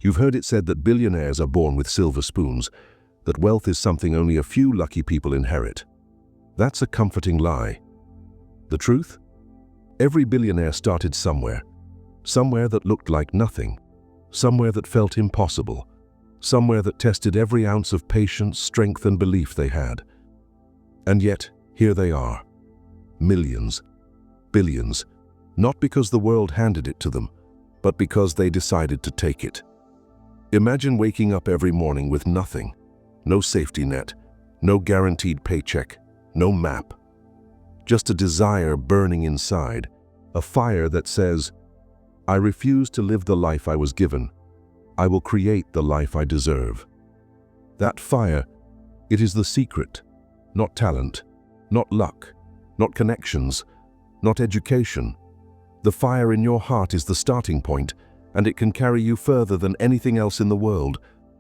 You've heard it said that billionaires are born with silver spoons, that wealth is something only a few lucky people inherit. That's a comforting lie. The truth? Every billionaire started somewhere that looked like nothing, somewhere that felt impossible, somewhere that tested every ounce of patience, strength, and belief they had. And yet, here they are. Millions, billions, not because the world handed it to them, but because they decided to take it. Imagine waking up every morning with nothing, no safety net, no guaranteed paycheck, no map. Just a desire burning inside, a fire that says, I refuse to live the life I was given. I will create the life I deserve. That fire, it is the secret, not talent, not luck, not connections, not education. The fire in your heart is the starting point, and it can carry you further than anything else in the world.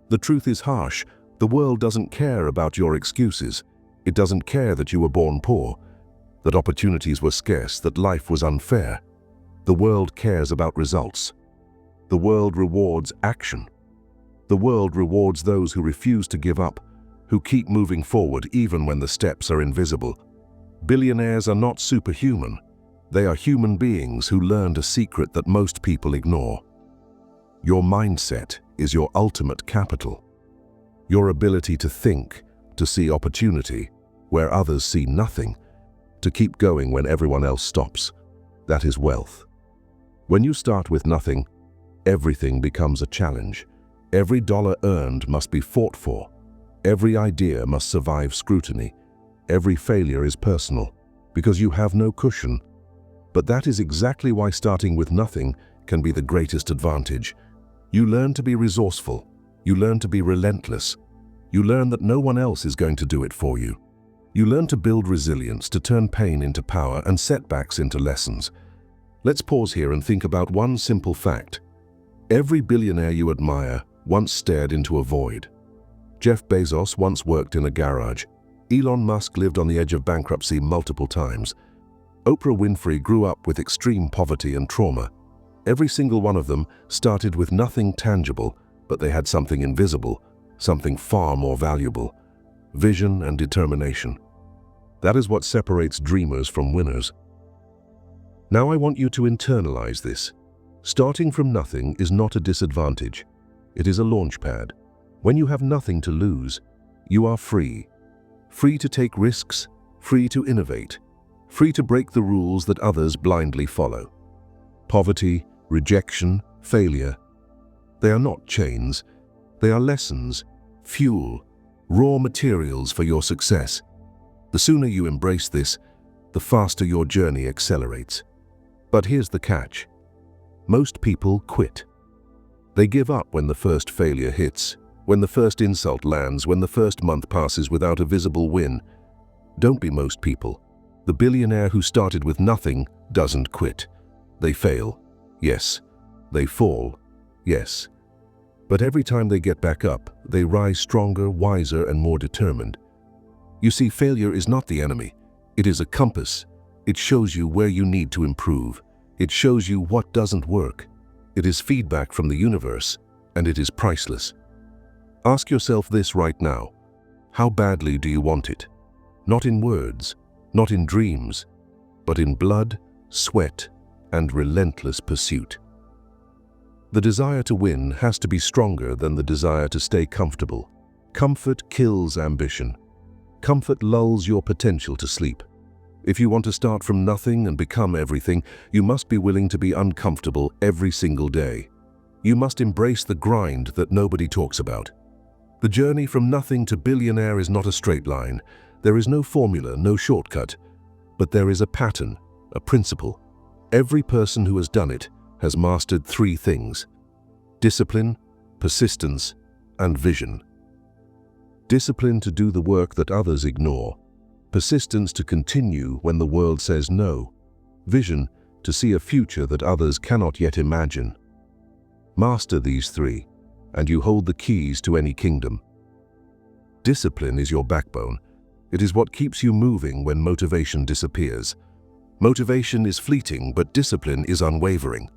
The truth is harsh. The world doesn't care about your excuses. It doesn't care that you were born poor, that opportunities were scarce, that life was unfair. The world cares about results. The world rewards action. The world rewards those who refuse to give up, who keep moving forward even when the steps are invisible. Billionaires are not superhuman. They are human beings who learned a secret that most people ignore. Your mindset is your ultimate capital. Your ability to think, to see opportunity where others see nothing, to keep going when everyone else stops. That is wealth. When you start with nothing, everything becomes a challenge. Every dollar earned must be fought for. Every idea must survive scrutiny. Every failure is personal, because you have no cushion. But that is exactly why starting with nothing can be the greatest advantage. You learn to be resourceful. You learn to be relentless. You learn that no one else is going to do it for you. You learn to build resilience, to turn pain into power and setbacks into lessons. Let's pause here and think about one simple fact. Every billionaire you admire once stared into a void. Jeff Bezos once worked in a garage. Elon Musk lived on the edge of bankruptcy multiple times. Oprah Winfrey grew up with extreme poverty and trauma. Every single one of them started with nothing tangible, but they had something invisible, something far more valuable: vision and determination. That is what separates dreamers from winners. Now I want you to internalize this. Starting from nothing is not a disadvantage. It is a launch pad. When you have nothing to lose, you are free. Free to take risks, free to innovate, free to break the rules that others blindly follow. Poverty, rejection, failure, they are not chains. They are lessons, fuel, raw materials for your success. The sooner you embrace this, the faster your journey accelerates. But here's the catch. Most people quit. They give up when the first failure hits, when the first insult lands, when the first month passes without a visible win. Don't be most people. The billionaire who started with nothing doesn't quit. They fail, yes. They fall, yes. But every time they get back up, they rise stronger, wiser, and more determined. You see, failure is not the enemy. It is a compass. It shows you where you need to improve. It shows you what doesn't work. It is feedback from the universe, and it is priceless. Ask yourself this right now. How badly do you want it? Not in words, not in dreams, but in blood, sweat, and relentless pursuit. The desire to win has to be stronger than the desire to stay comfortable. Comfort kills ambition. Comfort lulls your potential to sleep. If you want to start from nothing and become everything, you must be willing to be uncomfortable every single day. You must embrace the grind that nobody talks about. The journey from nothing to billionaire is not a straight line. There is no formula, no shortcut. But there is a pattern, a principle. Every person who has done it has mastered three things: discipline, persistence, and vision. Discipline to do the work that others ignore. Persistence to continue when the world says no. Vision to see a future that others cannot yet imagine. Master these three, and you hold the keys to any kingdom. Discipline is your backbone. It is what keeps you moving when motivation disappears. Motivation is fleeting, but discipline is unwavering.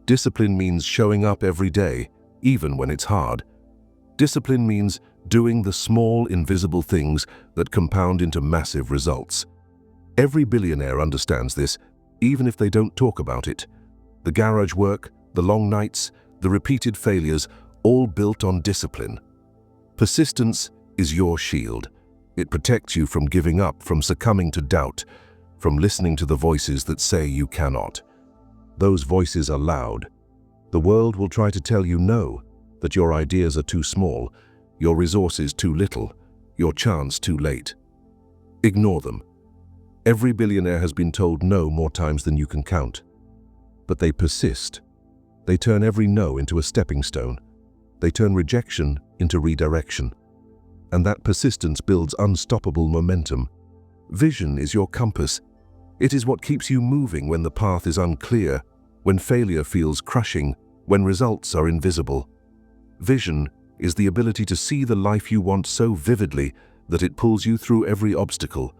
Discipline means showing up every day, even when it's hard. Discipline means doing the small, invisible things that compound into massive results. Every billionaire understands this, even if they don't talk about it. The garage work, the long nights, the repeated failures, all built on discipline. Persistence is your shield. It protects you from giving up, from succumbing to doubt, from listening to the voices that say you cannot. Those voices are loud. The world will try to tell you no, that your ideas are too small, your resources too little, your chance too late. Ignore them. Every billionaire has been told no more times than you can count. But they persist. They turn every no into a stepping stone. They turn rejection into redirection. And that persistence builds unstoppable momentum. Vision is your compass. It is what keeps you moving when the path is unclear, when failure feels crushing, when results are invisible. Vision is the ability to see the life you want so vividly that it pulls you through every obstacle.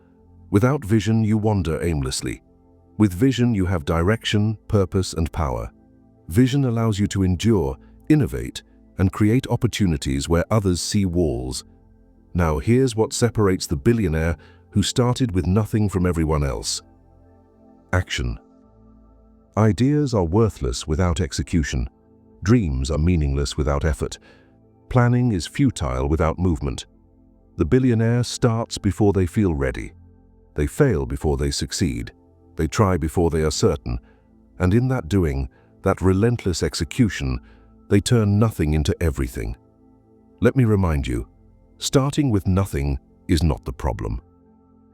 Without vision, you wander aimlessly. With vision, you have direction, purpose, and power. Vision allows you to endure, innovate, and create opportunities where others see walls. Now, here's what separates the billionaire who started with nothing from everyone else. Action. Ideas are worthless without execution. Dreams are meaningless without effort. Planning is futile without movement. The billionaire starts before they feel ready. They fail before they succeed. They try before they are certain. And in that doing, that relentless execution, they turn nothing into everything. Let me remind you, starting with nothing is not the problem.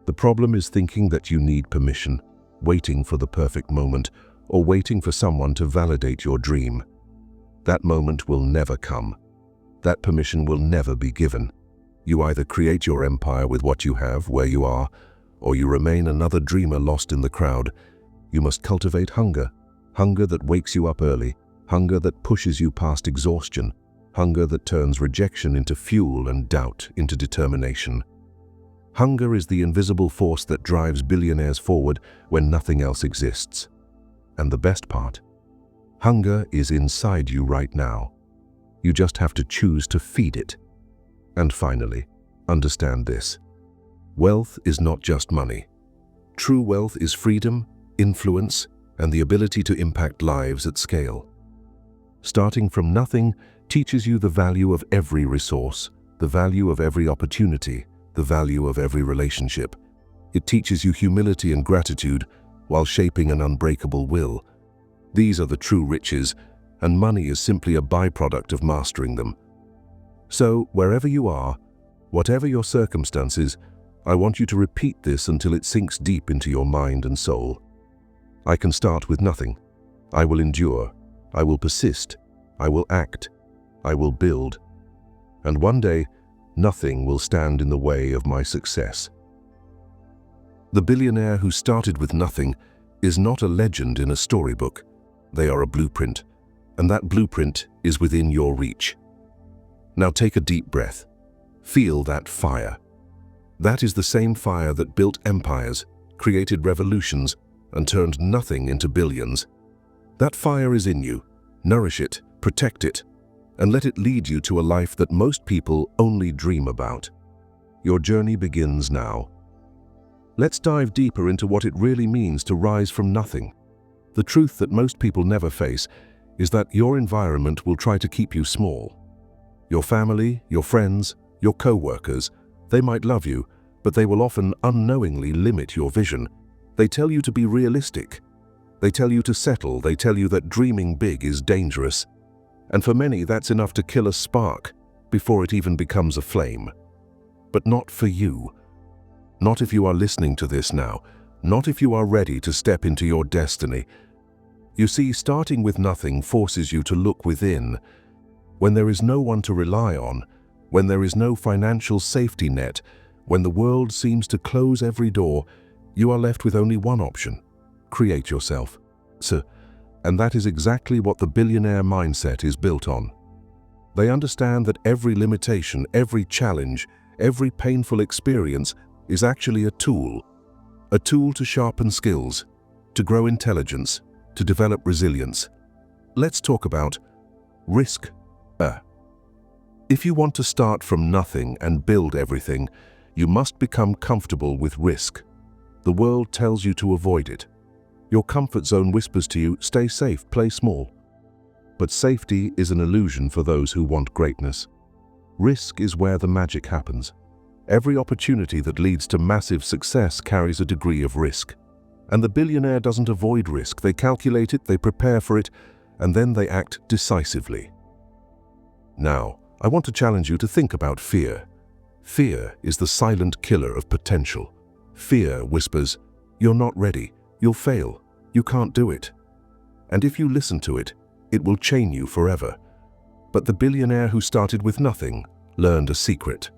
The problem is thinking that you need permission, waiting for the perfect moment, or waiting for someone to validate your dream. That moment will never come. That permission will never be given. You either create your empire with what you have, where you are, or you remain another dreamer lost in the crowd. You must cultivate hunger, hunger that wakes you up early, hunger that pushes you past exhaustion, hunger that turns rejection into fuel and doubt into determination. Hunger is the invisible force that drives billionaires forward when nothing else exists. And the best part, hunger is inside you right now. You just have to choose to feed it. And finally, understand this. Wealth is not just money. True wealth is freedom, influence, and the ability to impact lives at scale. Starting from nothing teaches you the value of every resource, the value of every opportunity, the value of every relationship. It teaches you humility and gratitude while shaping an unbreakable will. These are the true riches, and money is simply a byproduct of mastering them. So, wherever you are, whatever your circumstances, I want you to repeat this until it sinks deep into your mind and soul. I can start with nothing. I will endure. I will persist. I will act. I will build. And one day, nothing will stand in the way of my success. The billionaire who started with nothing is not a legend in a storybook. They are a blueprint, and that blueprint is within your reach. Now take a deep breath. Feel that fire. That is the same fire that built empires, created revolutions, and turned nothing into billions. That fire is in you. Nourish it, protect it, and let it lead you to a life that most people only dream about. Your journey begins now. Let's dive deeper into what it really means to rise from nothing. The truth that most people never face is that your environment will try to keep you small. Your family, your friends, your co-workers, they might love you, but they will often unknowingly limit your vision. They tell you to be realistic. They tell you to settle. They tell you that dreaming big is dangerous. And for many, that's enough to kill a spark before it even becomes a flame. But not for you. Not if you are listening to this now. Not if you are ready to step into your destiny. You see, starting with nothing forces you to look within. When there is no one to rely on, when there is no financial safety net, when the world seems to close every door, you are left with only one option: create yourself. And that is exactly what the billionaire mindset is built on. They understand that every limitation, every challenge, every painful experience is actually a tool to sharpen skills, to grow intelligence, to develop resilience. Let's talk about risk. If you want to start from nothing and build everything, you must become comfortable with risk. The world tells you to avoid it. Your comfort zone whispers to you, stay safe, play small. But safety is an illusion for those who want greatness. Risk is where the magic happens. Every opportunity that leads to massive success carries a degree of risk. And the billionaire doesn't avoid risk. They calculate it, they prepare for it, and then they act decisively. Now, I want to challenge you to think about fear. Fear is the silent killer of potential. Fear whispers, you're not ready, you'll fail, you can't do it. And if you listen to it, it will chain you forever. But the billionaire who started with nothing learned a secret.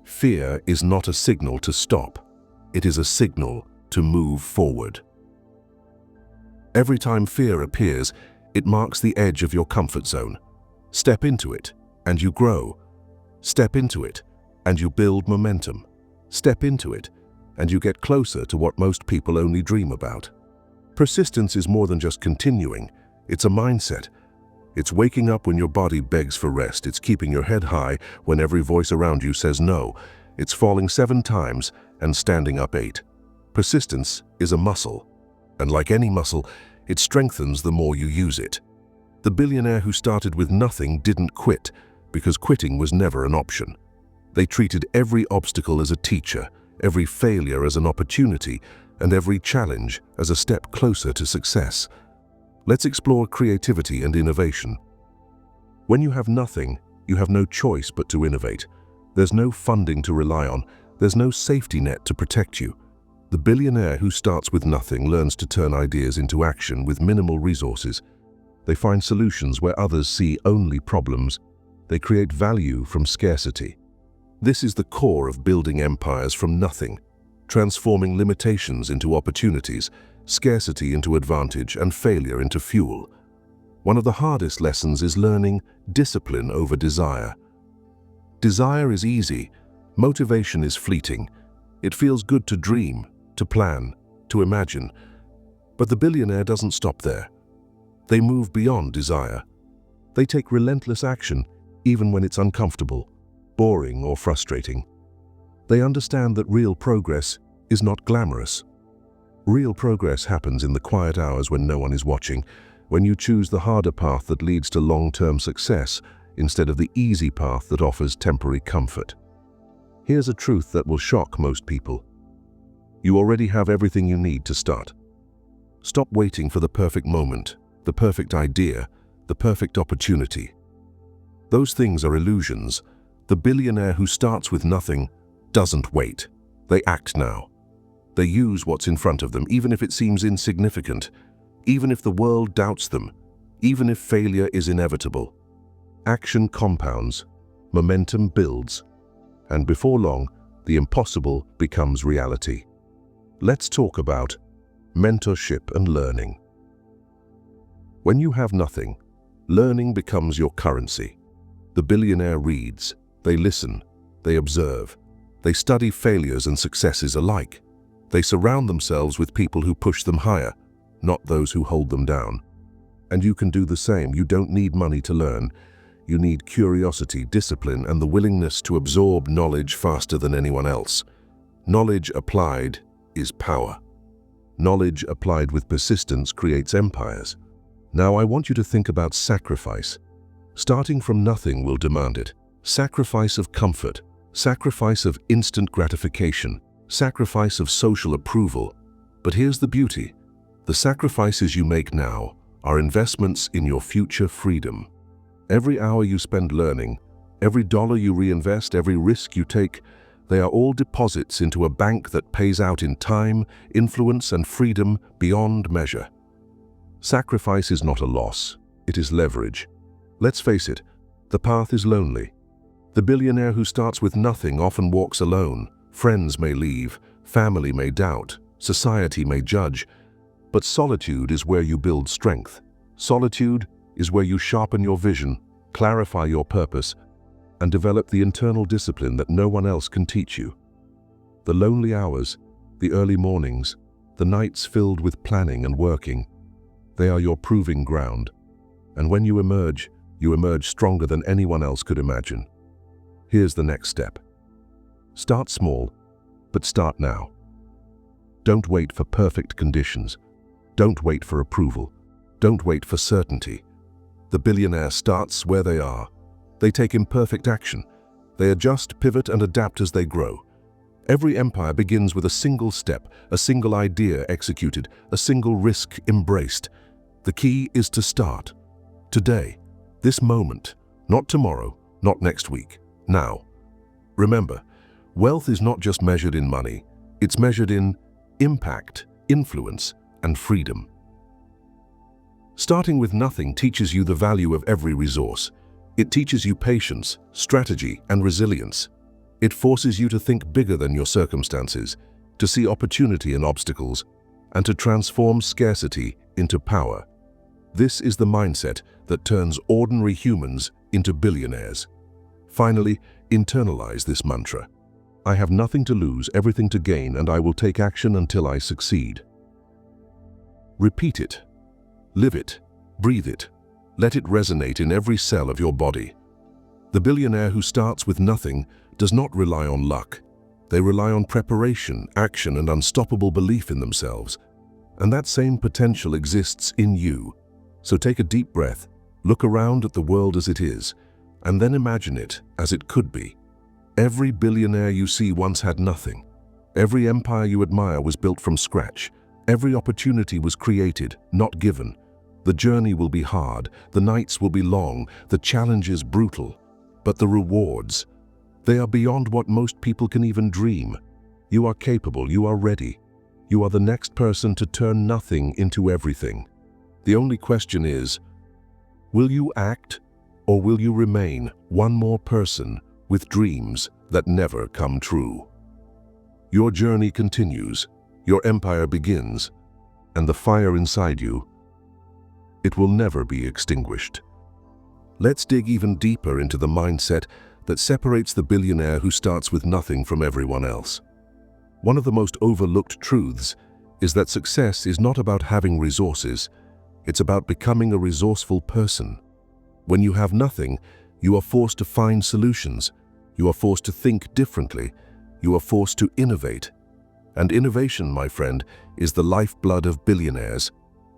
Fear is not a signal to stop. It is a signal to move forward. Every time fear appears, it marks the edge of your comfort zone. Step into it, and you grow. Step into it, and you build momentum. Step into it, and you get closer to what most people only dream about. Persistence is more than just continuing. It's a mindset. It's waking up when your body begs for rest. It's keeping your head high when every voice around you says no. It's falling 7 times and standing up 8. Persistence is a muscle, and like any muscle, it strengthens the more you use it. The billionaire who started with nothing didn't quit, because quitting was never an option. They treated every obstacle as a teacher, every failure as an opportunity, and every challenge as a step closer to success. Let's explore creativity and innovation. When you have nothing, you have no choice but to innovate. There's no funding to rely on. There's no safety net to protect you. The billionaire who starts with nothing learns to turn ideas into action with minimal resources. They find solutions where others see only problems. They create value from scarcity. This is the core of building empires from nothing, transforming limitations into opportunities, scarcity into advantage, and failure into fuel. One of the hardest lessons is learning discipline over desire. Desire is easy, motivation is fleeting. It feels good to dream, to plan, to imagine. But the billionaire doesn't stop there. They move beyond desire. They take relentless action, even when it's uncomfortable, boring, or frustrating. They understand that real progress is not glamorous. Real progress happens in the quiet hours when no one is watching, when you choose the harder path that leads to long-term success instead of the easy path that offers temporary comfort. Here's a truth that will shock most people. You already have everything you need to start. Stop waiting for the perfect moment, the perfect idea, the perfect opportunity. Those things are illusions. The billionaire who starts with nothing doesn't wait. They act now. They use what's in front of them, even if it seems insignificant, even if the world doubts them, even if failure is inevitable. Action compounds, momentum builds, and before long, the impossible becomes reality. Let's talk about mentorship and learning. When you have nothing, learning becomes your currency. The billionaire reads, they listen, they observe, they study failures and successes alike. They surround themselves with people who push them higher, not those who hold them down. And you can do the same. You don't need money to learn. You need curiosity, discipline, and the willingness to absorb knowledge faster than anyone else. Knowledge applied is power. Knowledge applied with persistence creates empires. Now I want you to think about sacrifice. Starting from nothing will demand it. Sacrifice of comfort, sacrifice of instant gratification, sacrifice of social approval. But here's the beauty. The sacrifices you make now are investments in your future freedom. Every hour you spend learning, every dollar you reinvest, every risk you take, they are all deposits into a bank that pays out in time, influence, and freedom beyond measure. Sacrifice is not a loss, it is leverage. Let's face it, the path is lonely. The billionaire who starts with nothing often walks alone. Friends may leave, family may doubt, society may judge. But solitude is where you build strength. Solitude is where you sharpen your vision, clarify your purpose, and develop the internal discipline that no one else can teach you. The lonely hours, the early mornings, the nights filled with planning and working, they are your proving ground. And when you emerge, you emerge stronger than anyone else could imagine. Here's the next step. Start small, but start now. Don't wait for perfect conditions. Don't wait for approval. Don't wait for certainty. The billionaire starts where they are. They take imperfect action. They adjust, pivot, and adapt as they grow. Every empire begins with a single step, a single idea executed, a single risk embraced. The key is to start. Today, this moment, not tomorrow, not next week, now. Remember, wealth is not just measured in money, it's measured in impact, influence, and freedom. Starting with nothing teaches you the value of every resource. It teaches you patience, strategy, and resilience. It forces you to think bigger than your circumstances, to see opportunity in obstacles, and to transform scarcity into power. This is the mindset that turns ordinary humans into billionaires. Finally, internalize this mantra. I have nothing to lose, everything to gain, and I will take action until I succeed. Repeat it. Live it. Breathe it. Let it resonate in every cell of your body. The billionaire who starts with nothing does not rely on luck. They rely on preparation, action, and unstoppable belief in themselves. And that same potential exists in you. So take a deep breath, look around at the world as it is, and then imagine it as it could be. Every billionaire you see once had nothing. Every empire you admire was built from scratch. Every opportunity was created, not given. The journey will be hard, the nights will be long, the challenges brutal. But the rewards, they are beyond what most people can even dream. You are capable, you are ready. You are the next person to turn nothing into everything. The only question is, will you act, or will you remain one more person with dreams that never come true? Your journey continues, your empire begins, and the fire inside you, it will never be extinguished. Let's dig even deeper into the mindset that separates the billionaire who starts with nothing from everyone else. One of the most overlooked truths is that success is not about having resources, it's about becoming a resourceful person. When you have nothing, you are forced to find solutions. You are forced to think differently. You are forced to innovate. And innovation, my friend, is the lifeblood of billionaires.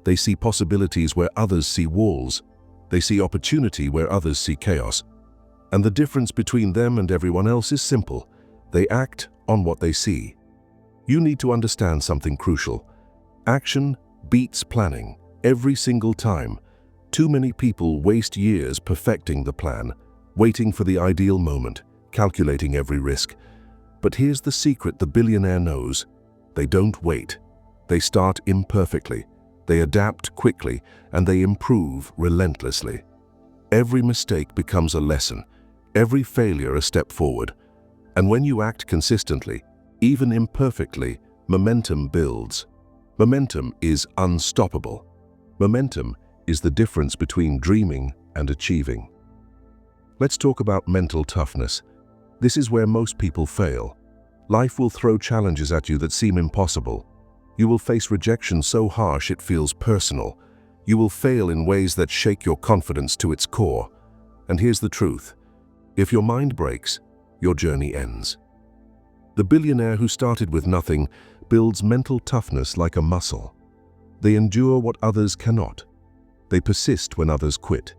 They see possibilities where others see walls. They see opportunity where others see chaos. And the difference between them and everyone else is simple. They act on what they see. You need to understand something crucial. Action beats planning every single time. Too many people waste years perfecting the plan, waiting for the ideal moment, calculating every risk. But here's the secret the billionaire knows. They don't wait. They start imperfectly. They adapt quickly, and they improve relentlessly. Every mistake becomes a lesson, every failure a step forward. And when you act consistently, even imperfectly, momentum builds. Momentum is unstoppable. Momentum is the difference between dreaming and achieving. Let's talk about mental toughness. This is where most people fail. Life will throw challenges at you that seem impossible. You will face rejection so harsh it feels personal. You will fail in ways that shake your confidence to its core. And here's the truth. If your mind breaks, your journey ends. The billionaire who started with nothing builds mental toughness like a muscle. They endure what others cannot. They persist when others quit.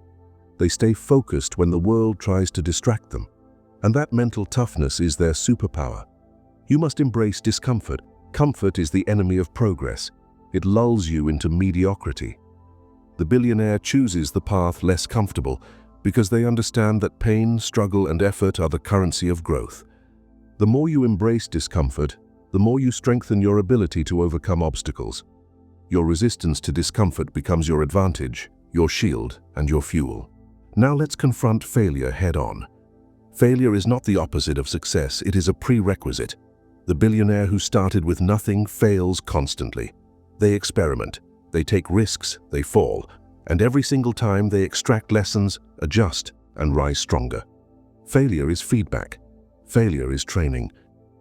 They stay focused when the world tries to distract them. And that mental toughness is their superpower. You must embrace discomfort. Comfort is the enemy of progress. It lulls you into mediocrity. The billionaire chooses the path less comfortable because they understand that pain, struggle, and effort are the currency of growth. The more you embrace discomfort, the more you strengthen your ability to overcome obstacles. Your resistance to discomfort becomes your advantage, your shield, and your fuel. Now let's confront failure head-on. Failure is not the opposite of success, it is a prerequisite. The billionaire who started with nothing fails constantly. They experiment, they take risks, they fall, and every single time they extract lessons, adjust, and rise stronger. Failure is feedback. Failure is training.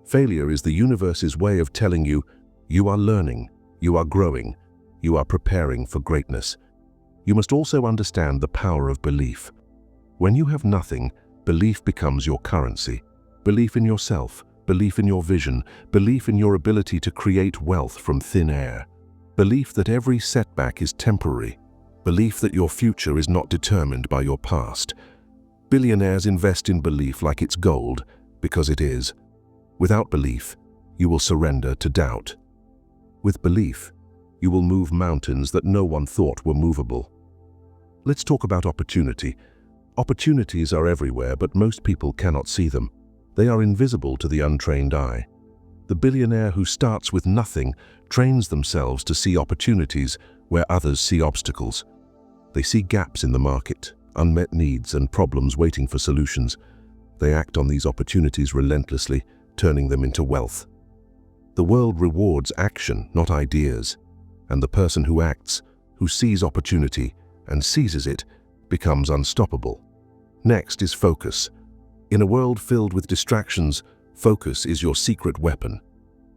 Failure is the universe's way of telling you, you are learning, you are growing, you are preparing for greatness. You must also understand the power of belief. When you have nothing, belief becomes your currency. Belief in yourself, belief in your vision, belief in your ability to create wealth from thin air. Belief that every setback is temporary. Belief that your future is not determined by your past. Billionaires invest in belief like it's gold, because it is. Without belief, you will surrender to doubt. With belief, you will move mountains that no one thought were movable. Let's talk about opportunity. Opportunities are everywhere, but most people cannot see them. They are invisible to the untrained eye. The billionaire who starts with nothing trains themselves to see opportunities where others see obstacles. They see gaps in the market, unmet needs, and problems waiting for solutions. They act on these opportunities relentlessly, turning them into wealth. The world rewards action, not ideas. And the person who acts, who sees opportunity and seizes it, becomes unstoppable. Next is focus. In a world filled with distractions, focus is your secret weapon.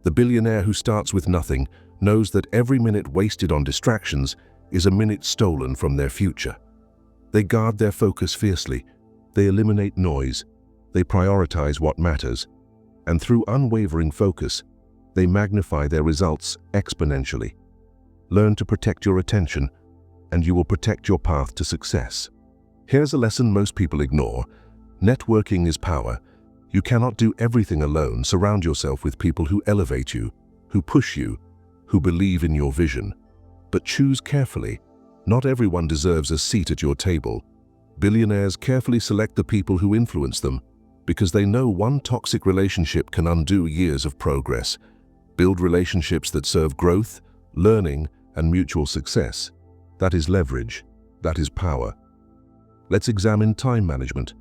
The billionaire who starts with nothing knows that every minute wasted on distractions is a minute stolen from their future. They guard their focus fiercely. They eliminate noise. They prioritize what matters. And through unwavering focus, they magnify their results exponentially. Learn to protect your attention, and you will protect your path to success. Here's a lesson most people ignore. Networking is power. You cannot do everything alone. Surround yourself with people who elevate you, who push you, who believe in your vision. But choose carefully. Not everyone deserves a seat at your table. Billionaires carefully select the people who influence them, because they know one toxic relationship can undo years of progress. Build relationships that serve growth, learning, and mutual success. That is leverage. That is power. Let's examine time management.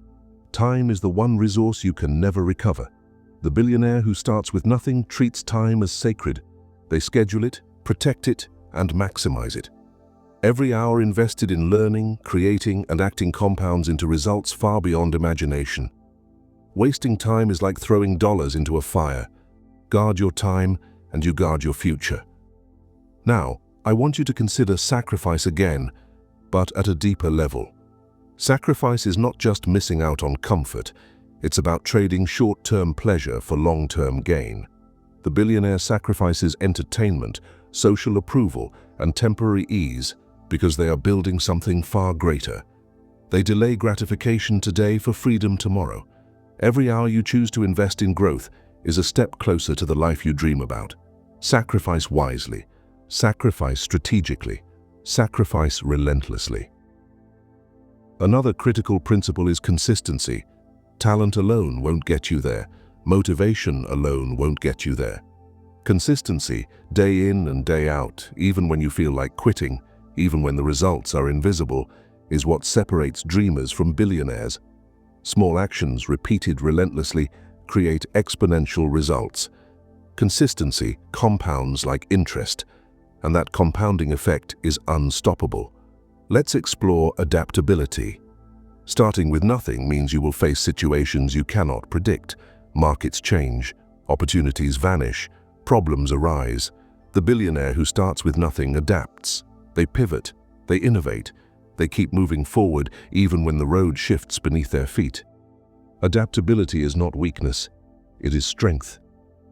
Time is the one resource you can never recover. The billionaire who starts with nothing treats time as sacred. They schedule it, protect it, and maximize it. Every hour invested in learning, creating, and acting compounds into results far beyond imagination. Wasting time is like throwing dollars into a fire. Guard your time, and you guard your future. Now, I want you to consider sacrifice again, but at a deeper level. Sacrifice is not just missing out on comfort, it's about trading short-term pleasure for long-term gain. The billionaire sacrifices entertainment, social approval, and temporary ease because they are building something far greater. They delay gratification today for freedom tomorrow. Every hour you choose to invest in growth is a step closer to the life you dream about. Sacrifice wisely. Sacrifice strategically. Sacrifice relentlessly. Another critical principle is consistency. Talent alone won't get you there. Motivation alone won't get you there. Consistency, day in and day out, even when you feel like quitting, even when the results are invisible, is what separates dreamers from billionaires. Small actions repeated relentlessly create exponential results. Consistency compounds like interest, and that compounding effect is unstoppable. Let's explore adaptability. Starting with nothing means you will face situations you cannot predict. Markets change, opportunities vanish, problems arise. The billionaire who starts with nothing adapts. They pivot, they innovate, they keep moving forward even when the road shifts beneath their feet. Adaptability is not weakness, it is strength.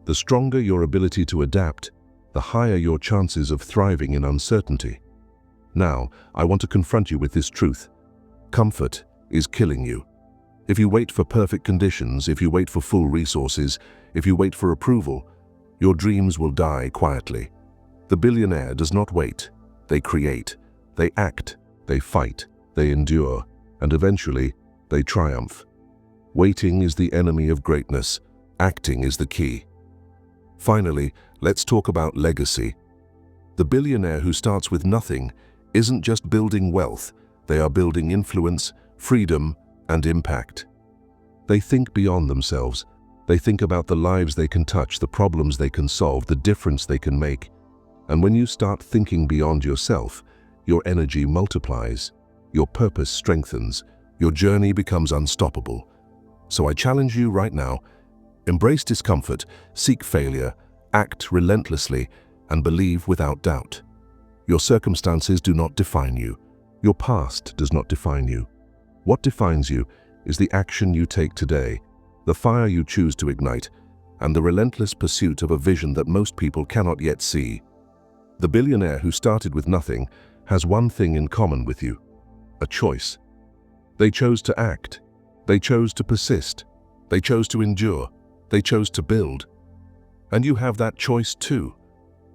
The stronger your ability to adapt, the higher your chances of thriving in uncertainty. Now, I want to confront you with this truth. Comfort is killing you. If you wait for perfect conditions, if you wait for full resources, if you wait for approval, your dreams will die quietly. The billionaire does not wait. They create, they act, they fight, they endure, and eventually, they triumph. Waiting is the enemy of greatness. Acting is the key. Finally, let's talk about legacy. The billionaire who starts with nothing isn't just building wealth, they are building influence, freedom, and impact. They think beyond themselves. They think about the lives they can touch, the problems they can solve, the difference they can make. And when you start thinking beyond yourself, your energy multiplies, your purpose strengthens, your journey becomes unstoppable. So I challenge you right now, embrace discomfort, seek failure, act relentlessly, and believe without doubt. Your circumstances do not define you. Your past does not define you. What defines you is the action you take today, the fire you choose to ignite, and the relentless pursuit of a vision that most people cannot yet see. The billionaire who started with nothing has one thing in common with you: a choice. They chose to act. They chose to persist. They chose to endure. They chose to build. And you have that choice too.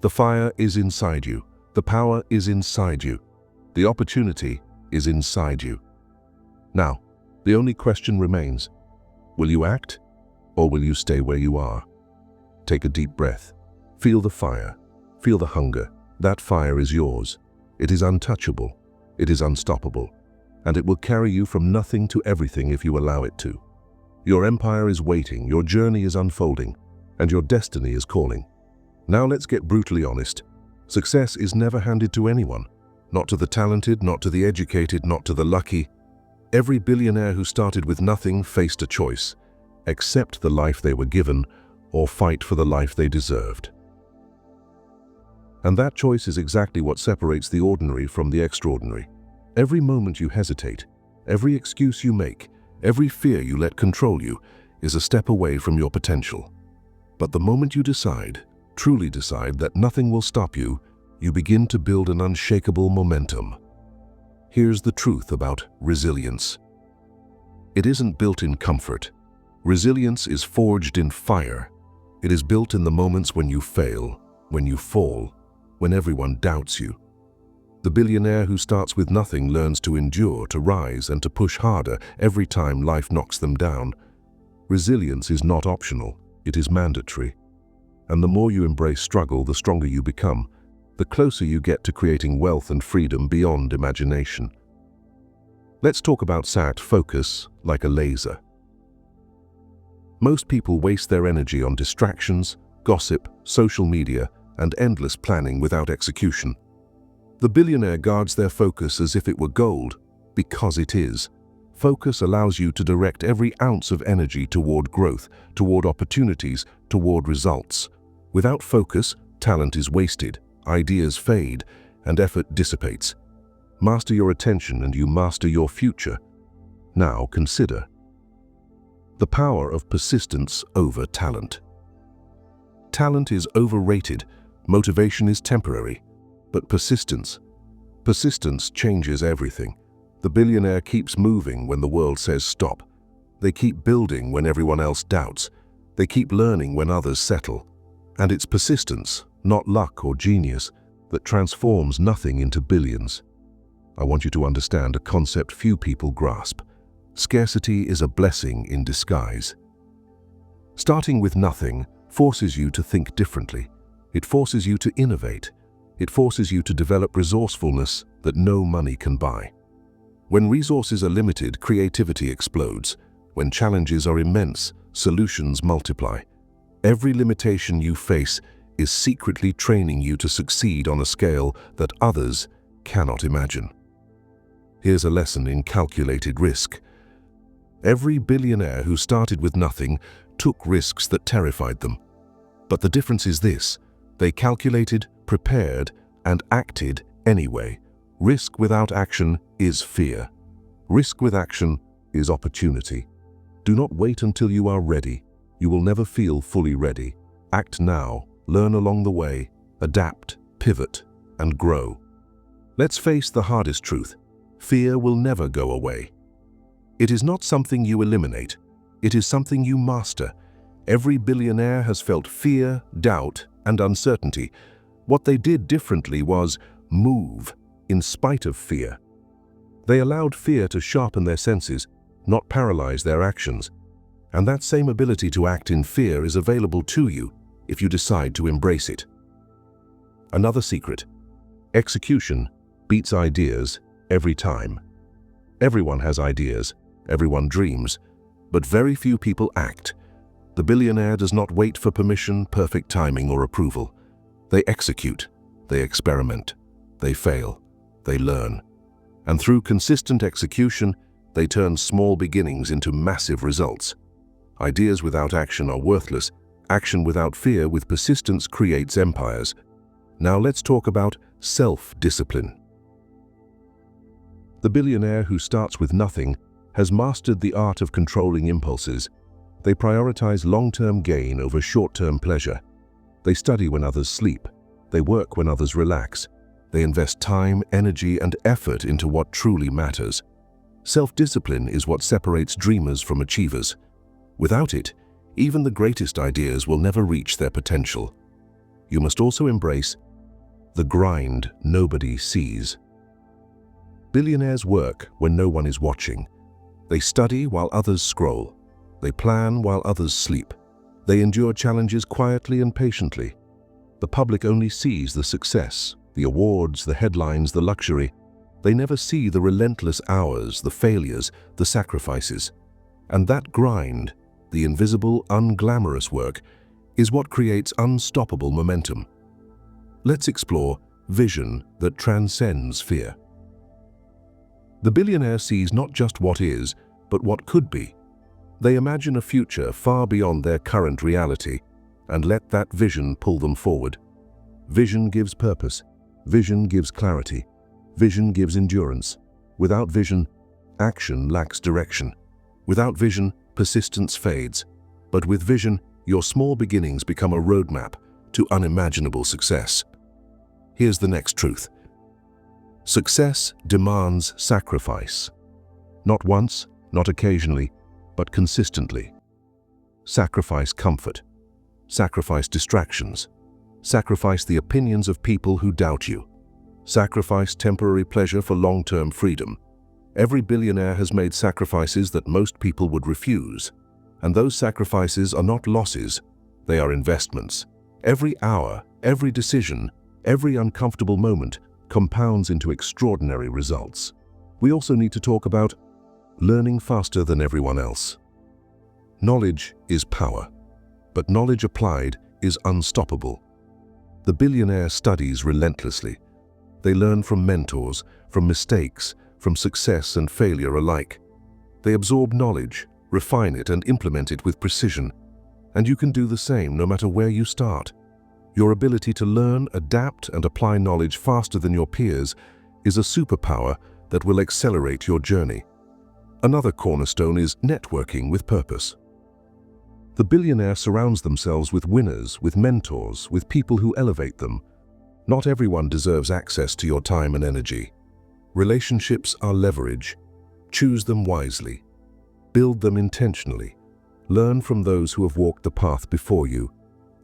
The fire is inside you. The power is inside you. The opportunity is inside you. Now, the only question remains: will you act, or will you stay where you are? Take a deep breath. Feel the fire. Feel the hunger. That fire is yours. It is untouchable. It is unstoppable. And it will carry you from nothing to everything if you allow it to. Your empire is waiting, your journey is unfolding, and your destiny is calling. Now let's get brutally honest. Success is never handed to anyone. Not to the talented, not to the educated, not to the lucky. Every billionaire who started with nothing faced a choice: accept the life they were given, or fight for the life they deserved. And that choice is exactly what separates the ordinary from the extraordinary. Every moment you hesitate, every excuse you make, every fear you let control you, is a step away from your potential. But the moment you decide, truly decide, that nothing will stop you, you begin to build an unshakable momentum. Here's the truth about resilience. It isn't built in comfort. Resilience is forged in fire. It is built in the moments when you fail, when you fall, when everyone doubts you. The billionaire who starts with nothing learns to endure, to rise, and to push harder every time life knocks them down. Resilience is not optional, it is mandatory. And the more you embrace struggle, the stronger you become, the closer you get to creating wealth and freedom beyond imagination. Let's talk about focus like a laser. Most people waste their energy on distractions, gossip, social media, and endless planning without execution. The billionaire guards their focus as if it were gold, because it is. Focus allows you to direct every ounce of energy toward growth, toward opportunities, toward results. Without focus, talent is wasted, ideas fade, and effort dissipates. Master your attention and you master your future. Now consider the power of persistence over talent. Talent is overrated, motivation is temporary, but persistence changes everything. The billionaire keeps moving when the world says stop. They keep building when everyone else doubts. They keep learning when others settle. And it's persistence, not luck or genius, that transforms nothing into billions. I want you to understand a concept few people grasp. Scarcity is a blessing in disguise. Starting with nothing forces you to think differently. It forces you to innovate. It forces you to develop resourcefulness that no money can buy. When resources are limited, creativity explodes. When challenges are immense, solutions multiply. Every limitation you face is secretly training you to succeed on a scale that others cannot imagine. Here's a lesson in calculated risk. Every billionaire who started with nothing took risks that terrified them. But the difference is this: they calculated, prepared, and acted anyway. Risk without action is fear. Risk with action is opportunity. Do not wait until you are ready. You will never feel fully ready. Act now, learn along the way, adapt, pivot, and grow. Let's face the hardest truth. Fear will never go away. It is not something you eliminate. It is something you master. Every billionaire has felt fear, doubt, and uncertainty. What they did differently was move in spite of fear. They allowed fear to sharpen their senses, not paralyze their actions. And that same ability to act in fear is available to you if you decide to embrace it. Another secret: execution beats ideas every time. Everyone has ideas, everyone dreams, but very few people act. The billionaire does not wait for permission, perfect timing, or approval. They execute, they experiment, they fail, they learn. And through consistent execution, they turn small beginnings into massive results. Ideas without action are worthless. Action without fear with persistence creates empires. Now let's talk about self-discipline. The billionaire who starts with nothing has mastered the art of controlling impulses. They prioritize long-term gain over short-term pleasure. They study when others sleep. They work when others relax. They invest time, energy, and effort into what truly matters. Self-discipline is what separates dreamers from achievers. Without it, even the greatest ideas will never reach their potential. You must also embrace the grind nobody sees. Billionaires work when no one is watching. They study while others scroll. They plan while others sleep. They endure challenges quietly and patiently. The public only sees the success, the awards, the headlines, the luxury. They never see the relentless hours, the failures, the sacrifices. And that grind, the invisible, unglamorous work, is what creates unstoppable momentum. Let's explore vision that transcends fear. The billionaire sees not just what is, but what could be. They imagine a future far beyond their current reality and let that vision pull them forward. Vision gives purpose. Vision gives clarity. Vision gives endurance. Without vision, action lacks direction. Without vision, persistence fades. But with vision, your small beginnings become a roadmap to unimaginable success. Here's the next truth. Success demands sacrifice. Not once, not occasionally, but consistently. Sacrifice comfort. Sacrifice distractions. Sacrifice the opinions of people who doubt you. Sacrifice temporary pleasure for long-term freedom. Every billionaire has made sacrifices that most people would refuse. And those sacrifices are not losses, they are investments. Every hour, every decision, every uncomfortable moment compounds into extraordinary results. We also need to talk about learning faster than everyone else. Knowledge is power, but knowledge applied is unstoppable. The billionaire studies relentlessly. They learn from mentors, from mistakes, from success and failure alike. They absorb knowledge, refine it, and implement it with precision. And you can do the same no matter where you start. Your ability to learn, adapt, and apply knowledge faster than your peers is a superpower that will accelerate your journey. Another cornerstone is networking with purpose. The billionaire surrounds themselves with winners, with mentors, with people who elevate them. Not everyone deserves access to your time and energy. Relationships are leverage. Choose them wisely. Build them intentionally. Learn from those who have walked the path before you,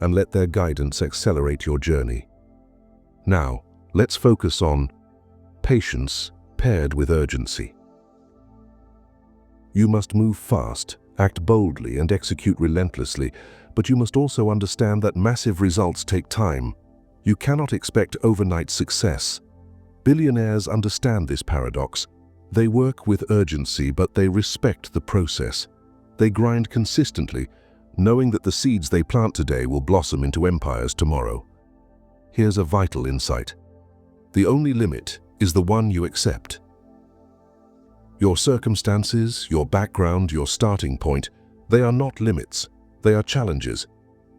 and let their guidance accelerate your journey. Now, let's focus on patience paired with urgency. You must move fast, act boldly, and execute relentlessly, but you must also understand that massive results take time. You cannot expect overnight success. Billionaires understand this paradox. They work with urgency, but they respect the process. They grind consistently, knowing that the seeds they plant today will blossom into empires tomorrow. Here's a vital insight. The only limit is the one you accept. Your circumstances, your background, your starting point, they are not limits. They are challenges.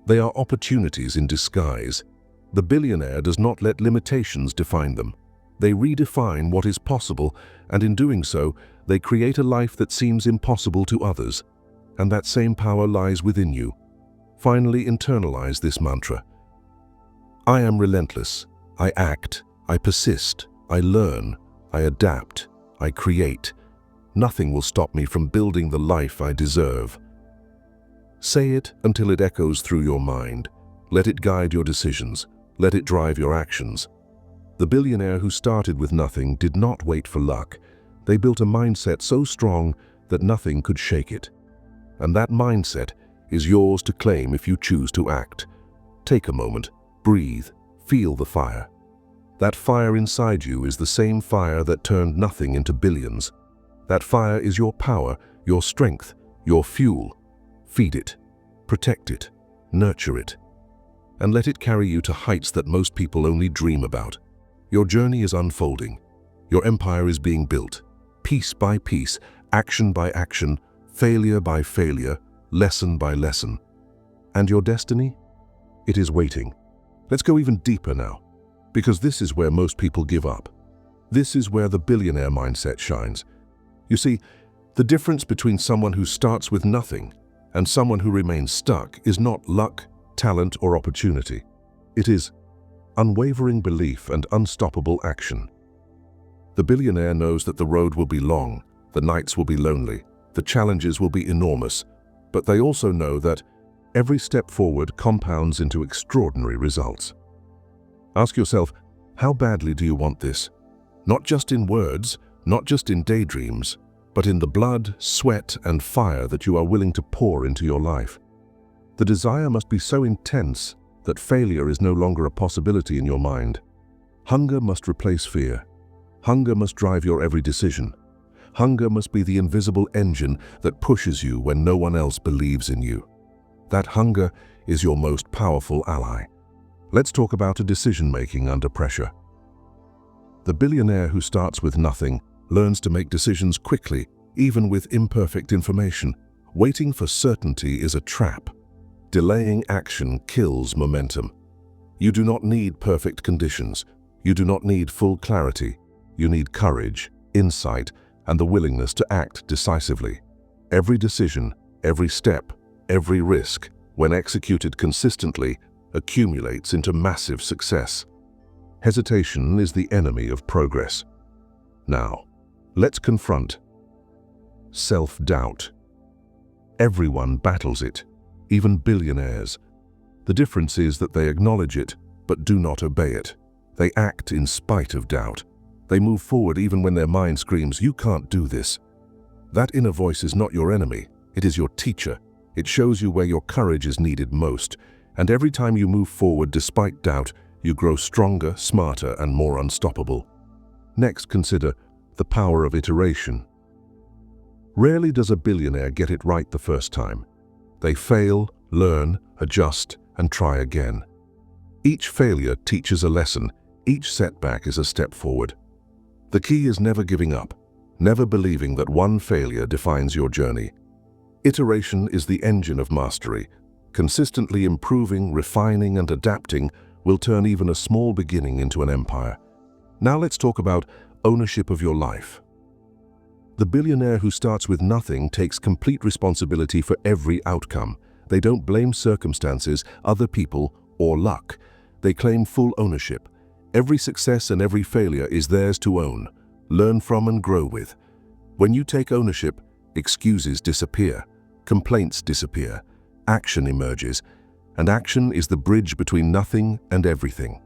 They are opportunities in disguise. The billionaire does not let limitations define them. They redefine what is possible, and in doing so, they create a life that seems impossible to others. And that same power lies within you. Finally, internalize this mantra. I am relentless. I act. I persist. I learn. I adapt. I create. Nothing will stop me from building the life I deserve. Say it until it echoes through your mind. Let it guide your decisions. Let it drive your actions. The billionaire who started with nothing did not wait for luck. They built a mindset so strong that nothing could shake it. And that mindset is yours to claim if you choose to act. Take a moment, breathe, feel the fire. That fire inside you is the same fire that turned nothing into billions. That fire is your power, your strength, your fuel. Feed it, protect it, nurture it, and let it carry you to heights that most people only dream about. Your journey is unfolding. Your empire is being built, piece by piece, action by action, failure by failure, lesson by lesson. And your destiny? It is waiting. Let's go even deeper now, because this is where most people give up. This is where the billionaire mindset shines. You see, The difference between someone who starts with nothing and someone who remains stuck is not luck, talent, or opportunity. It is unwavering belief and unstoppable action. The billionaire knows that the road will be long, the nights will be lonely, the challenges will be enormous, but they also know that every step forward compounds into extraordinary results. Ask yourself, how badly do you want this? Not just in words, not just in daydreams, but in the blood, sweat, and fire that you are willing to pour into your life. The desire must be so intense that failure is no longer a possibility in your mind. Hunger must replace fear. Hunger must drive your every decision. Hunger must be the invisible engine that pushes you when no one else believes in you. That hunger is your most powerful ally. Let's talk about decision-making under pressure. The billionaire who starts with nothing learns to make decisions quickly, even with imperfect information. Waiting for certainty is a trap. Delaying action kills momentum. You do not need perfect conditions. You do not need full clarity. You need courage, insight, and the willingness to act decisively. Every decision, every step, every risk, when executed consistently, accumulates into massive success. Hesitation is the enemy of progress. Now, let's confront self-doubt. Everyone battles it, even billionaires. The difference is that they acknowledge it, but do not obey it. They act in spite of doubt. They move forward even when their mind screams, "You can't do this." That inner voice is not your enemy, it is your teacher. It shows you where your courage is needed most, and every time you move forward despite doubt, you grow stronger, smarter, and more unstoppable. Next, consider the power of iteration. Rarely does a billionaire get it right the first time. They fail, learn, adjust, and try again. Each failure teaches a lesson. Each setback is a step forward. The key is never giving up, never believing that one failure defines your journey. Iteration is the engine of mastery. Consistently improving, refining, and adapting will turn even a small beginning into an empire. Now let's talk about ownership of your life. The billionaire who starts with nothing takes complete responsibility for every outcome. They don't blame circumstances, other people, or luck. They claim full ownership. Every success and every failure is theirs to own, learn from, and grow with. When you take ownership, excuses disappear, complaints disappear, action emerges, and action is the bridge between nothing and everything.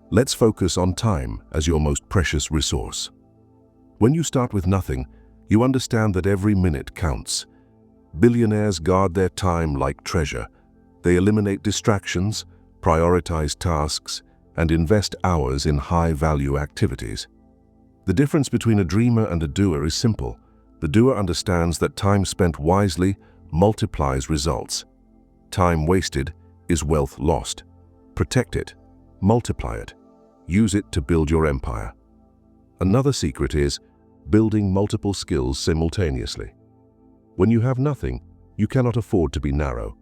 Let's focus on time as your most precious resource. When you start with nothing, you understand that every minute counts. Billionaires guard their time like treasure. They eliminate distractions, prioritize tasks, and invest hours in high-value activities. The difference between a dreamer and a doer is simple. The doer understands that time spent wisely multiplies results. Time wasted is wealth lost. Protect it, multiply it, use it to build your empire. Another secret is building multiple skills simultaneously. When you have nothing, you cannot afford to be narrow.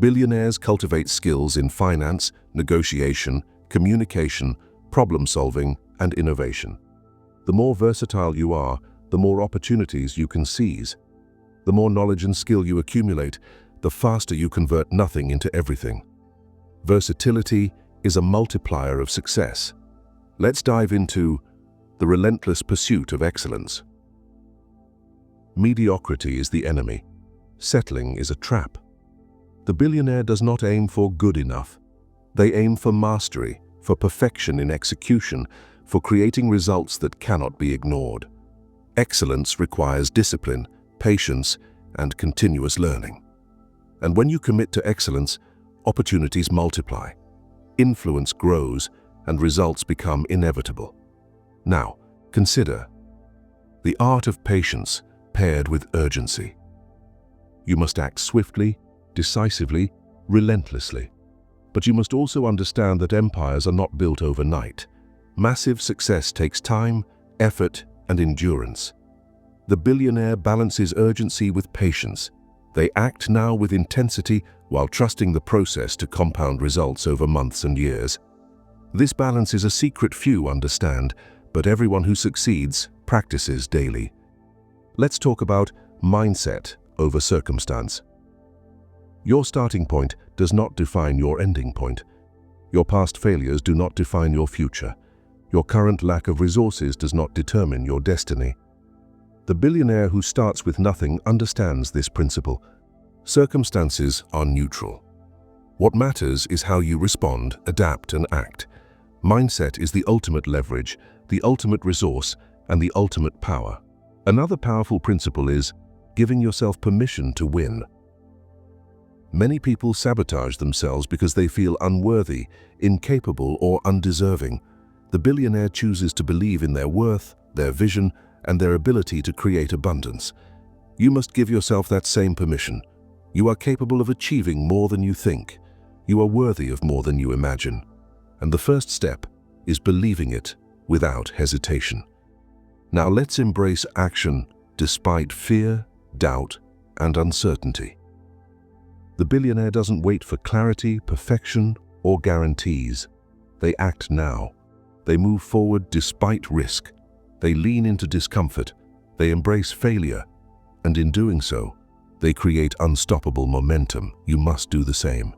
Billionaires cultivate skills in finance, negotiation, communication, problem-solving, and innovation. The more versatile you are, the more opportunities you can seize. The more knowledge and skill you accumulate, the faster you convert nothing into everything. Versatility is a multiplier of success. Let's dive into the relentless pursuit of excellence. Mediocrity is the enemy. Settling is a trap. The billionaire does not aim for good enough. They aim for mastery, for perfection in execution, for creating results that cannot be ignored. Excellence requires discipline, patience, and continuous learning. And when you commit to excellence, opportunities multiply, influence grows, and results become inevitable. Now, consider the art of patience paired with urgency. You must act swiftly, decisively, relentlessly. But you must also understand that empires are not built overnight. Massive success takes time, effort, and endurance. The billionaire balances urgency with patience. They act now with intensity while trusting the process to compound results over months and years. This balance is a secret few understand, but everyone who succeeds practices daily. Let's talk about mindset over circumstance. Your starting point does not define your ending point. Your past failures do not define your future. Your current lack of resources does not determine your destiny. The billionaire who starts with nothing understands this principle. Circumstances are neutral. What matters is how you respond, adapt, and act. Mindset is the ultimate leverage, the ultimate resource, and the ultimate power. Another powerful principle is giving yourself permission to win. Many people sabotage themselves because they feel unworthy, incapable, or undeserving. The billionaire chooses to believe in their worth, their vision, and their ability to create abundance. You must give yourself that same permission. You are capable of achieving more than you think. You are worthy of more than you imagine. And the first step is believing it without hesitation. Now let's embrace action despite fear, doubt, and uncertainty. The billionaire doesn't wait for clarity, perfection, or guarantees. They act now. They move forward despite risk. They lean into discomfort. They embrace failure. And in doing so, they create unstoppable momentum. You must do the same.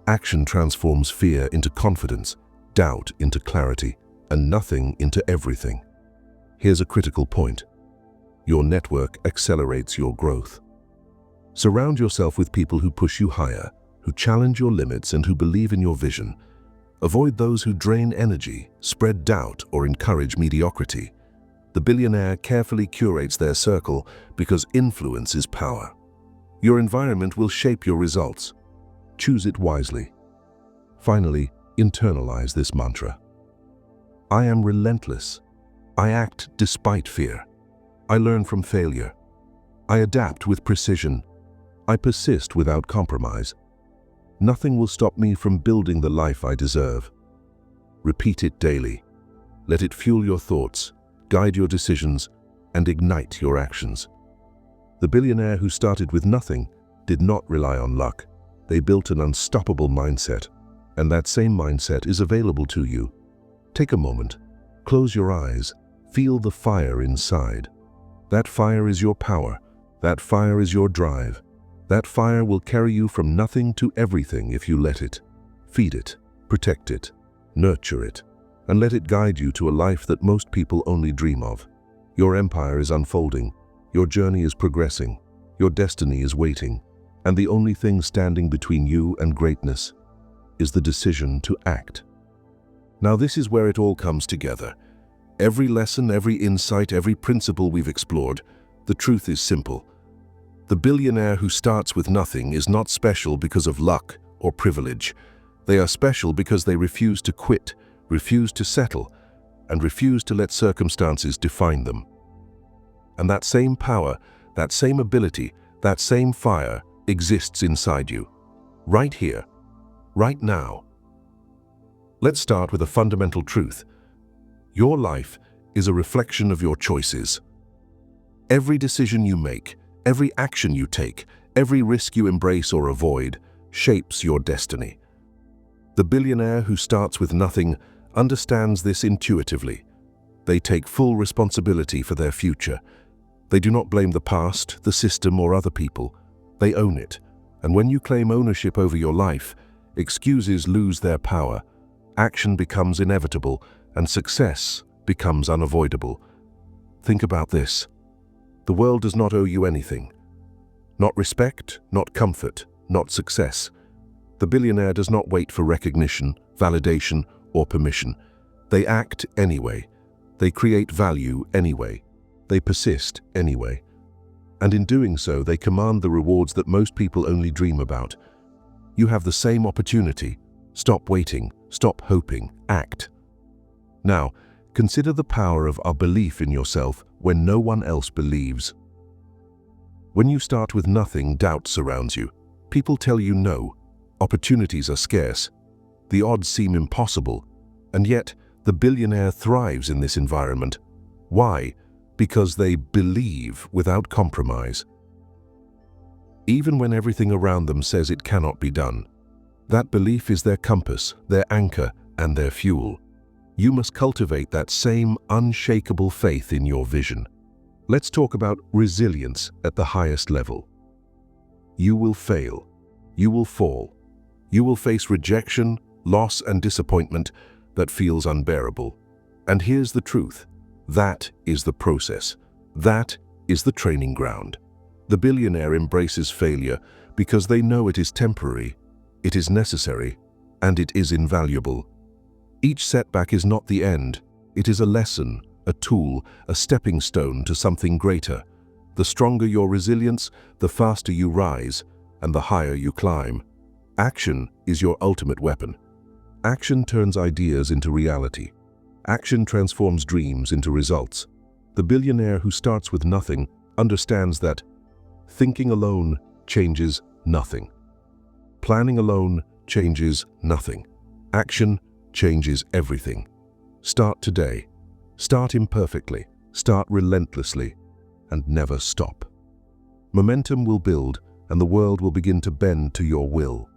Action transforms fear into confidence, doubt into clarity, and nothing into everything. Here's a critical point. Your network accelerates your growth. Surround yourself with people who push you higher, who challenge your limits, and who believe in your vision. Avoid those who drain energy, spread doubt, or encourage mediocrity. The billionaire carefully curates their circle because influence is power. Your environment will shape your results. Choose it wisely. Finally, internalize this mantra. I am relentless. I act despite fear. I learn from failure. I adapt with precision. I persist without compromise. Nothing will stop me from building the life I deserve. Repeat it daily. Let it fuel your thoughts, guide your decisions, and ignite your actions. The billionaire who started with nothing did not rely on luck. They built an unstoppable mindset, and that same mindset is available to you. Take a moment, close your eyes, feel the fire inside. That fire is your power. That fire is your drive. That fire will carry you from nothing to everything if you let it. Feed it, protect it, nurture it, and let it guide you to a life that most people only dream of. Your empire is unfolding, your journey is progressing, your destiny is waiting, and the only thing standing between you and greatness is the decision to act. Now this is where it all comes together. Every lesson, every insight, every principle we've explored, the truth is simple. The billionaire who starts with nothing is not special because of luck or privilege. They are special because they refuse to quit, refuse to settle, and refuse to let circumstances define them. And that same power, that same ability, that same fire exists inside you, right here, right now. Let's start with a fundamental truth. Your life is a reflection of your choices. Every decision you make, every action you take, every risk you embrace or avoid, shapes your destiny. The billionaire who starts with nothing understands this intuitively. They take full responsibility for their future. They do not blame the past, the system, or other people. They own it. And when you claim ownership over your life, excuses lose their power, action becomes inevitable, and success becomes unavoidable. Think about this. The world does not owe you anything. Not respect, not comfort, not success. The billionaire does not wait for recognition, validation, or permission. They act anyway. They create value anyway. They persist anyway. And in doing so, they command the rewards that most people only dream about. You have the same opportunity. Stop waiting, stop hoping, act. Now, consider the power of our belief in yourself when no one else believes. When you start with nothing, doubt surrounds you. People tell you no. Opportunities are scarce. The odds seem impossible. And yet, the billionaire thrives in this environment. Why? Because they believe without compromise. Even when everything around them says it cannot be done. That belief is their compass, their anchor, and their fuel. You must cultivate that same unshakable faith in your vision. Let's talk about resilience at the highest level. You will fail. You will fall. You will face rejection, loss, and disappointment that feels unbearable. And here's the truth. That is the process. That is the training ground. The billionaire embraces failure because they know it is temporary, it is necessary, and it is invaluable. Each setback is not the end. It is a lesson, a tool, a stepping stone to something greater. The stronger your resilience, the faster you rise, and the higher you climb. Action is your ultimate weapon. Action turns ideas into reality. Action transforms dreams into results. The billionaire who starts with nothing understands that thinking alone changes nothing. Planning alone changes nothing. Action changes everything. Start today. Start imperfectly. Start relentlessly. And never stop. Momentum will build, and the world will begin to bend to your will.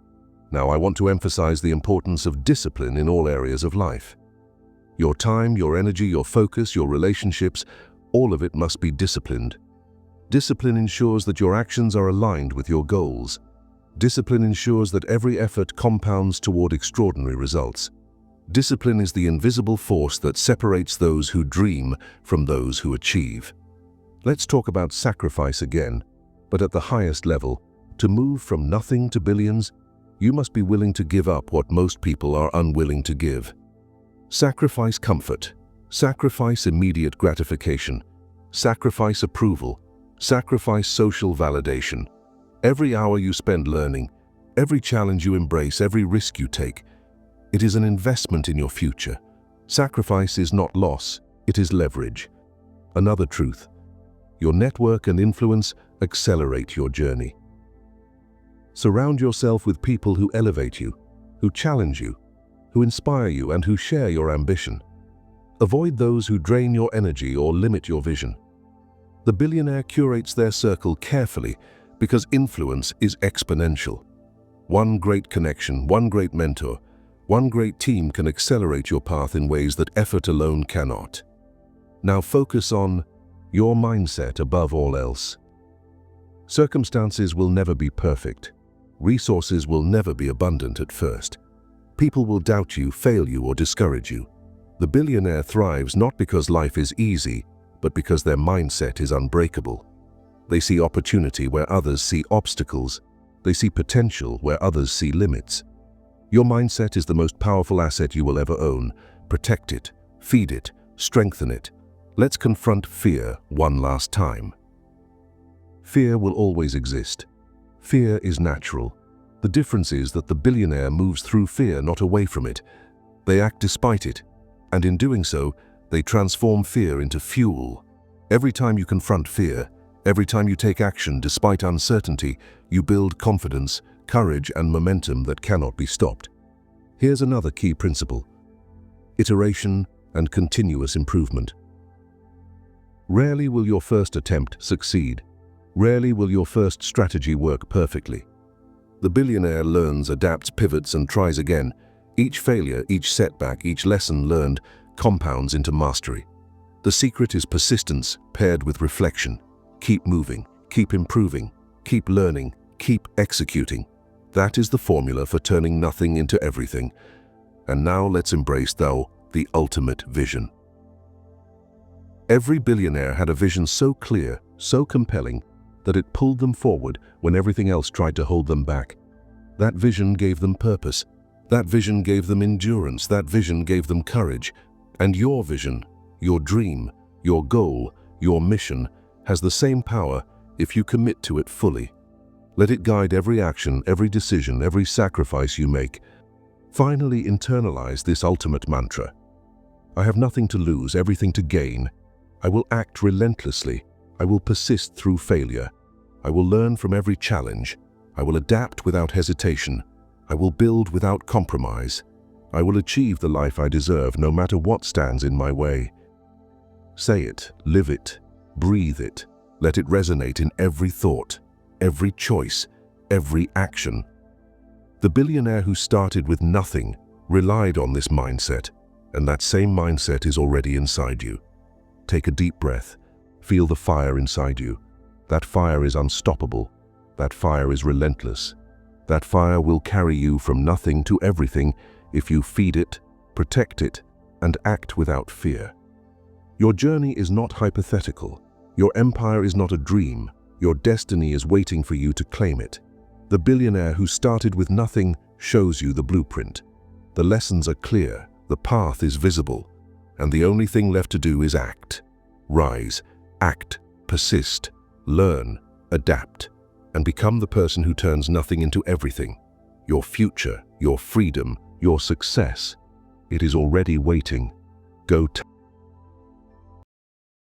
Now, I want to emphasize the importance of discipline in all areas of life. Your time, your energy, your focus, your relationships, all of it must be disciplined. Discipline ensures that your actions are aligned with your goals. Discipline ensures that every effort compounds toward extraordinary results. Discipline is the invisible force that separates those who dream from those who achieve. Let's talk about sacrifice again, but at the highest level. To move from nothing to billions, you must be willing to give up what most people are unwilling to give. Sacrifice comfort. Sacrifice immediate gratification. Sacrifice approval. Sacrifice social validation. Every hour you spend learning, every challenge you embrace, every risk you take, it is an investment in your future. Sacrifice is not loss, it is leverage. Another truth. Your network and influence accelerate your journey. Surround yourself with people who elevate you, who challenge you, who inspire you, and who share your ambition. Avoid those who drain your energy or limit your vision. The billionaire curates their circle carefully because influence is exponential. One great connection, one great mentor, one great team can accelerate your path in ways that effort alone cannot. Now focus on your mindset above all else. Circumstances will never be perfect. Resources will never be abundant at first. People will doubt you, fail you, or discourage you. The billionaire thrives not because life is easy, but because their mindset is unbreakable. They see opportunity where others see obstacles. They see potential where others see limits. Your mindset is the most powerful asset you will ever own. Protect it, feed it, strengthen it. Let's confront fear one last time. Fear will always exist. Fear is natural. The difference is that the billionaire moves through fear, not away from it. They act despite it, and in doing so, they transform fear into fuel. Every time you confront fear, every time you take action despite uncertainty, you build confidence, courage, and momentum that cannot be stopped. Here's another key principle: iteration and continuous improvement. Rarely will your first attempt succeed. Rarely will your first strategy work perfectly. The billionaire learns, adapts, pivots, and tries again. Each failure, each setback, each lesson learned compounds into mastery. The secret is persistence paired with reflection. Keep moving, keep improving, keep learning, keep executing. That is the formula for turning nothing into everything. And now let's embrace, the ultimate vision. Every billionaire had a vision so clear, so compelling, that it pulled them forward when everything else tried to hold them back. That vision gave them purpose. That vision gave them endurance. That vision gave them courage. And your vision, your dream, your goal, your mission has the same power if you commit to it fully. Let it guide every action, every decision, every sacrifice you make. Finally, internalize this ultimate mantra. I have nothing to lose, everything to gain. I will act relentlessly. I will persist through failure. I will learn from every challenge. I will adapt without hesitation. I will build without compromise. I will achieve the life I deserve, no matter what stands in my way. Say it, live it, breathe it. Let it resonate in every thought, every choice, every action. The billionaire who started with nothing relied on this mindset, and that same mindset is already inside you. Take a deep breath. Feel the fire inside you. That fire is unstoppable. That fire is relentless. That fire will carry you from nothing to everything if you feed it, protect it, and act without fear. Your journey is not hypothetical. Your empire is not a dream. Your destiny is waiting for you to claim it. The billionaire who started with nothing shows you the blueprint. The lessons are clear, the path is visible, and the only thing left to do is act. Rise, act, persist, learn, adapt, and become the person who turns nothing into everything. Your future, your freedom, your success. It is already waiting. Go